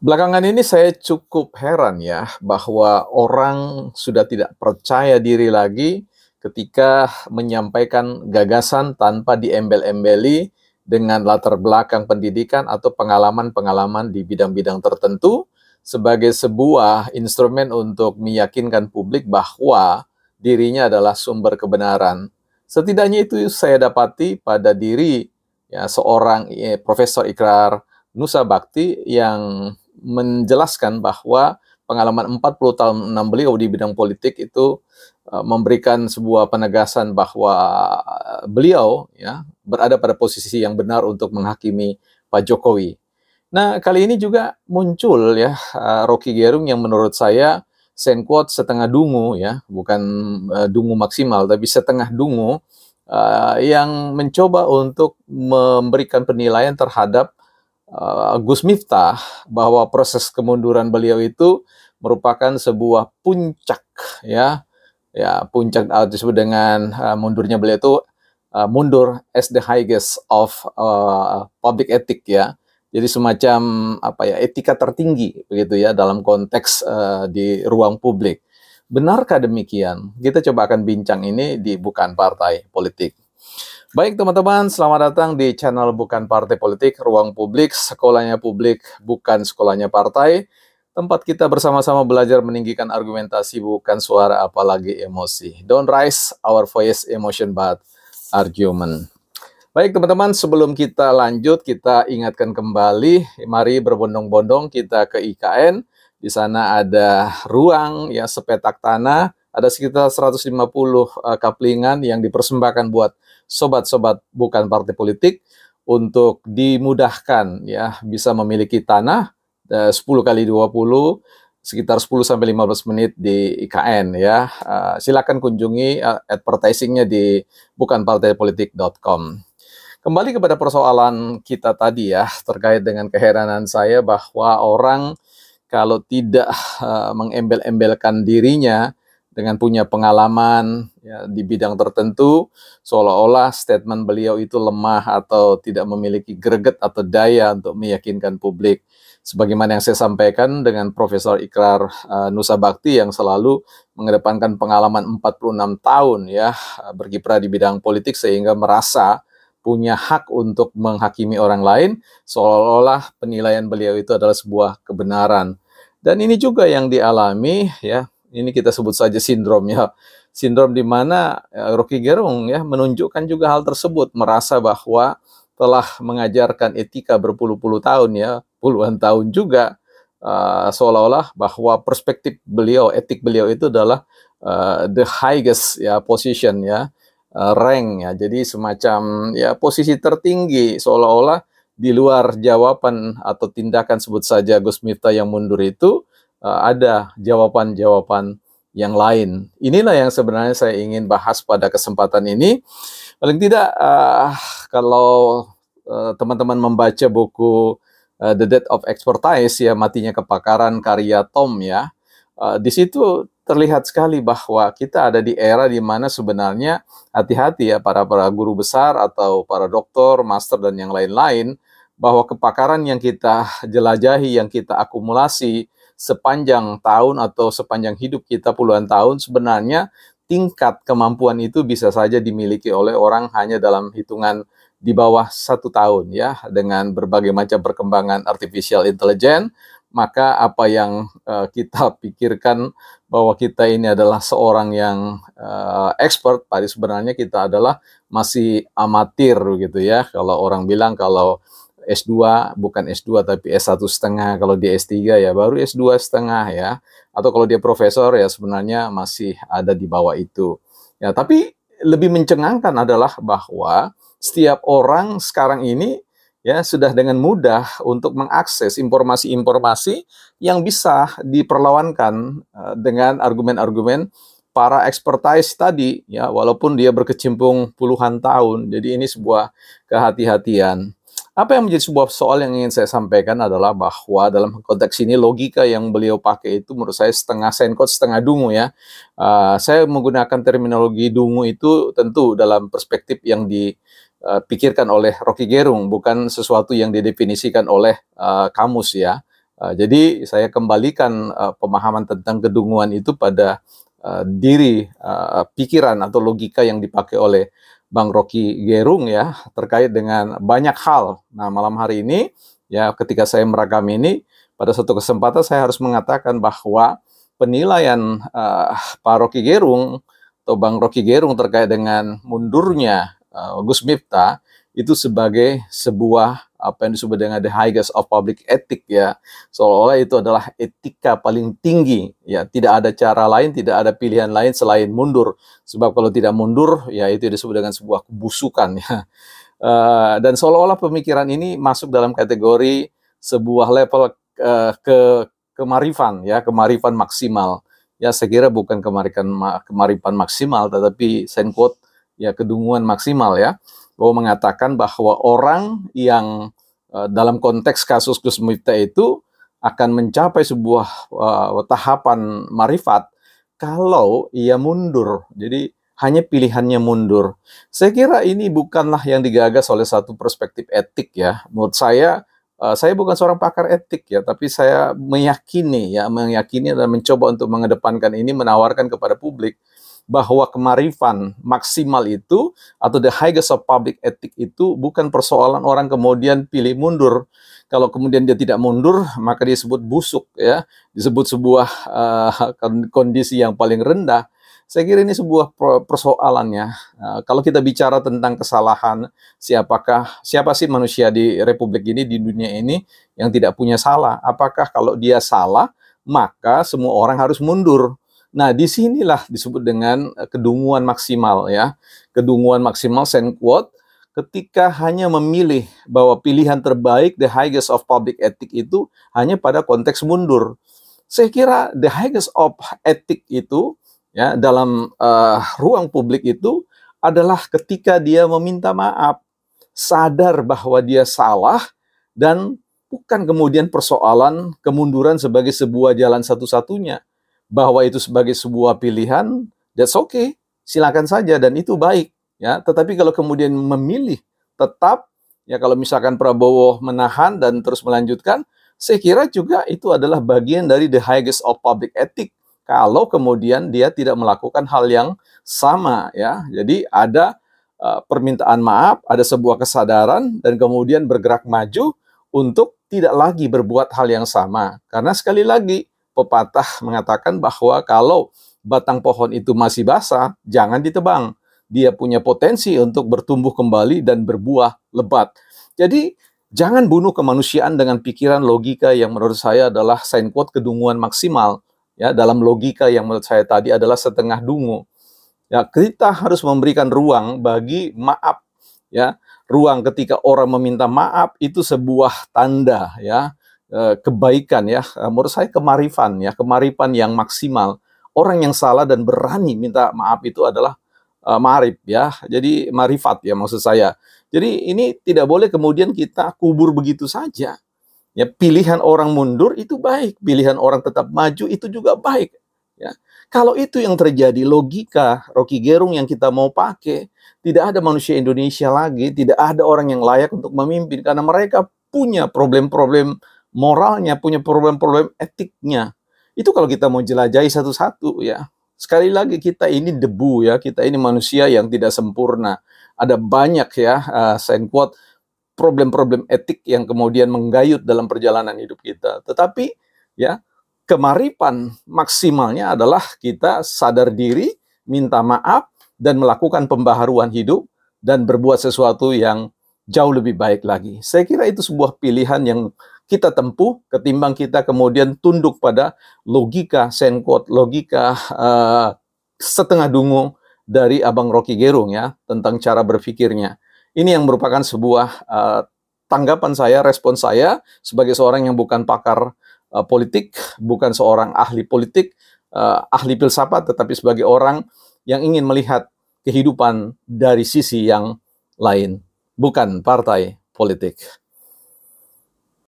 Belakangan ini saya cukup heran ya, bahwa orang sudah tidak percaya diri lagi ketika menyampaikan gagasan tanpa diembel-embeli dengan latar belakang pendidikan atau pengalaman-pengalaman di bidang-bidang tertentu sebagai sebuah instrumen untuk meyakinkan publik bahwa dirinya adalah sumber kebenaran. Setidaknya itu saya dapati pada diri ya seorang Profesor Ikrar Nusa Bakti yang menjelaskan bahwa pengalaman 40 tahun beliau di bidang politik itu memberikan sebuah penegasan bahwa beliau ya berada pada posisi yang benar untuk menghakimi Pak Jokowi. Nah, kali ini juga muncul ya Rocky Gerung yang menurut saya quote setengah dungu ya, bukan dungu maksimal tapi setengah dungu yang mencoba untuk memberikan penilaian terhadap Gus Miftah bahwa proses kemunduran beliau itu merupakan sebuah puncak ya puncak disebut dengan mundurnya beliau itu mundur as the highest of public ethic ya. Jadi semacam etika tertinggi begitu ya dalam konteks di ruang publik. Benarkah demikian? Kita coba akan bincang ini di Bukan Partai Politik. Baik teman-teman, selamat datang di channel Bukan Partai Politik, Ruang Publik, sekolahnya publik, bukan sekolahnya partai. Tempat kita bersama-sama belajar meninggikan argumentasi, bukan suara apalagi emosi. Don't raise our voice emotion but argument. Baik teman-teman, sebelum kita lanjut, kita ingatkan kembali, mari berbondong-bondong kita ke IKN. Di sana ada ruang ya sepetak tanah, ada sekitar 150 kaplingan yang dipersembahkan buat sobat-sobat bukan partai politik untuk dimudahkan ya bisa memiliki tanah 10 kali 20 sekitar 10 sampai 15 menit di IKN ya. Silakan kunjungi advertisingnya di bukanpartaipolitik.com. Kembali kepada persoalan kita tadi ya, terkait dengan keheranan saya bahwa orang kalau tidak mengembel-embelkan dirinya dengan punya pengalaman ya, di bidang tertentu, seolah-olah statement beliau itu lemah atau tidak memiliki greget atau daya untuk meyakinkan publik. Sebagaimana yang saya sampaikan dengan Profesor Ikrar Nusa Bakti yang selalu mengedepankan pengalaman 46 tahun ya berkiprah di bidang politik sehingga merasa punya hak untuk menghakimi orang lain, seolah-olah penilaian beliau itu adalah sebuah kebenaran. Dan ini juga yang dialami ya, ini kita sebut saja sindrom ya. Sindrom di mana Rocky Gerung ya menunjukkan juga hal tersebut, merasa bahwa telah mengajarkan etika berpuluh-puluh tahun ya, puluhan tahun juga, seolah-olah bahwa perspektif beliau, etik beliau itu adalah the highest ya position ya, rank ya, jadi semacam ya posisi tertinggi, seolah-olah di luar jawaban atau tindakan sebut saja Gus Miftah yang mundur itu ada jawaban-jawaban yang lain. Inilah yang sebenarnya saya ingin bahas pada kesempatan ini. Paling tidak kalau teman-teman membaca buku The Death of Expertise ya, matinya kepakaran karya Tom ya, di situ terlihat sekali bahwa kita ada di era di mana sebenarnya hati-hati ya para guru besar atau para doktor, master dan yang lain-lain, bahwa kepakaran yang kita jelajahi, yang kita akumulasi sepanjang tahun atau sepanjang hidup kita puluhan tahun, sebenarnya tingkat kemampuan itu bisa saja dimiliki oleh orang hanya dalam hitungan di bawah 1 tahun ya, dengan berbagai macam perkembangan artificial intelligence. Maka apa yang kita pikirkan bahwa kita ini adalah seorang yang expert, pada sebenarnya kita adalah masih amatir gitu ya. Kalau orang bilang kalau S2 bukan S2 tapi S1,5, kalau dia S3 ya baru S2,5 ya. Atau kalau dia profesor ya sebenarnya masih ada di bawah itu. Ya, tapi lebih mencengangkan adalah bahwa setiap orang sekarang ini ya sudah dengan mudah untuk mengakses informasi-informasi yang bisa diperlawankan dengan argumen-argumen para expertise tadi ya, walaupun dia berkecimpung puluhan tahun. Jadi ini sebuah kehati-hatian. Apa yang menjadi sebuah soal yang ingin saya sampaikan adalah bahwa dalam konteks ini logika yang beliau pakai itu menurut saya setengah senkot, setengah dungu ya. Saya menggunakan terminologi dungu itu tentu dalam perspektif yang dipikirkan oleh Rocky Gerung, bukan sesuatu yang didefinisikan oleh kamus ya. Jadi saya kembalikan pemahaman tentang kedunguan itu pada pikiran atau logika yang dipakai oleh Bang Rocky Gerung ya, terkait dengan banyak hal. Nah, malam hari ini ya, ketika saya merekam ini, pada suatu kesempatan saya harus mengatakan bahwa penilaian Pak Rocky Gerung atau Bang Rocky Gerung terkait dengan mundurnya Gus Miftah itu sebagai sebuah apa yang disebut dengan the highest of public ethics ya, seolah-olah itu adalah etika paling tinggi ya, tidak ada cara lain, tidak ada pilihan lain selain mundur, sebab kalau tidak mundur ya itu disebut dengan sebuah kebusukan ya. Dan seolah-olah pemikiran ini masuk dalam kategori sebuah level kemarifan ya, kemarifan maksimal ya. Saya kira bukan kemarifan maksimal, tetapi quote ya, kedunguan maksimal ya, bahwa mengatakan bahwa orang yang dalam konteks kasus Gus Miftah itu akan mencapai sebuah tahapan marifat kalau ia mundur. Jadi hanya pilihannya mundur. Saya kira ini bukanlah yang digagas oleh satu perspektif etik ya. Menurut saya bukan seorang pakar etik ya, tapi saya meyakini dan mencoba untuk mengedepankan ini, menawarkan kepada publik bahwa kemarifan maksimal itu atau the highest of public ethics itu bukan persoalan orang kemudian pilih mundur. Kalau kemudian dia tidak mundur, maka disebut busuk ya, disebut sebuah kondisi yang paling rendah. Saya kira ini sebuah persoalannya. Kalau kita bicara tentang kesalahan, siapa sih manusia di republik ini, di dunia ini yang tidak punya salah? Apakah kalau dia salah, maka semua orang harus mundur? Nah, disinilah disebut dengan kedunguan maksimal ya. Kedunguan maksimal, quote, ketika hanya memilih bahwa pilihan terbaik, the highest of public ethics itu hanya pada konteks mundur. Saya kira the highest of ethics itu ya, dalam ruang publik itu adalah ketika dia meminta maaf, sadar bahwa dia salah, dan bukan kemudian persoalan kemunduran sebagai sebuah jalan satu-satunya. Bahwa itu sebagai sebuah pilihan, that's okay, silakan saja dan itu baik ya. Tetapi kalau kemudian memilih tetap ya, kalau misalkan Prabowo menahan dan terus melanjutkan, saya kira juga itu adalah bagian dari the highest of public ethics. Kalau kemudian dia tidak melakukan hal yang sama ya. Jadi ada permintaan maaf, ada sebuah kesadaran, dan kemudian bergerak maju untuk tidak lagi berbuat hal yang sama. Karena sekali lagi pepatah mengatakan bahwa kalau batang pohon itu masih basah, jangan ditebang. Dia punya potensi untuk bertumbuh kembali dan berbuah lebat. Jadi, jangan bunuh kemanusiaan dengan pikiran logika yang menurut saya adalah quote kedunguan maksimal. Ya, dalam logika yang menurut saya tadi adalah setengah dungu. Ya, kita harus memberikan ruang bagi maaf. Ya, ruang ketika orang meminta maaf itu sebuah tanda ya, kebaikan ya, menurut saya kemarifan ya, kemarifan yang maksimal. Orang yang salah dan berani minta maaf itu adalah ma'arif ya, jadi marifat ya maksud saya. Jadi ini tidak boleh kemudian kita kubur begitu saja. Ya, pilihan orang mundur itu baik, pilihan orang tetap maju itu juga baik. Ya, kalau itu yang terjadi, logika Rocky Gerung yang kita mau pakai, tidak ada manusia Indonesia lagi, tidak ada orang yang layak untuk memimpin karena mereka punya problem-problem moralnya, punya problem-problem etiknya. Itu kalau kita mau jelajahi satu-satu ya. Sekali lagi, kita ini debu ya, kita ini manusia yang tidak sempurna. Ada banyak ya, quote, problem-problem etik yang kemudian menggayut dalam perjalanan hidup kita. Tetapi ya, kemarifan maksimalnya adalah kita sadar diri, minta maaf, dan melakukan pembaharuan hidup, dan berbuat sesuatu yang jauh lebih baik lagi. Saya kira itu sebuah pilihan yang kita tempuh ketimbang kita kemudian tunduk pada logika quote, logika setengah dungu dari Abang Rocky Gerung ya, tentang cara berpikirnya. Ini yang merupakan sebuah tanggapan saya, respon saya sebagai seorang yang bukan pakar politik, bukan seorang ahli politik, ahli filsafat, tetapi sebagai orang yang ingin melihat kehidupan dari sisi yang lain, bukan partai politik.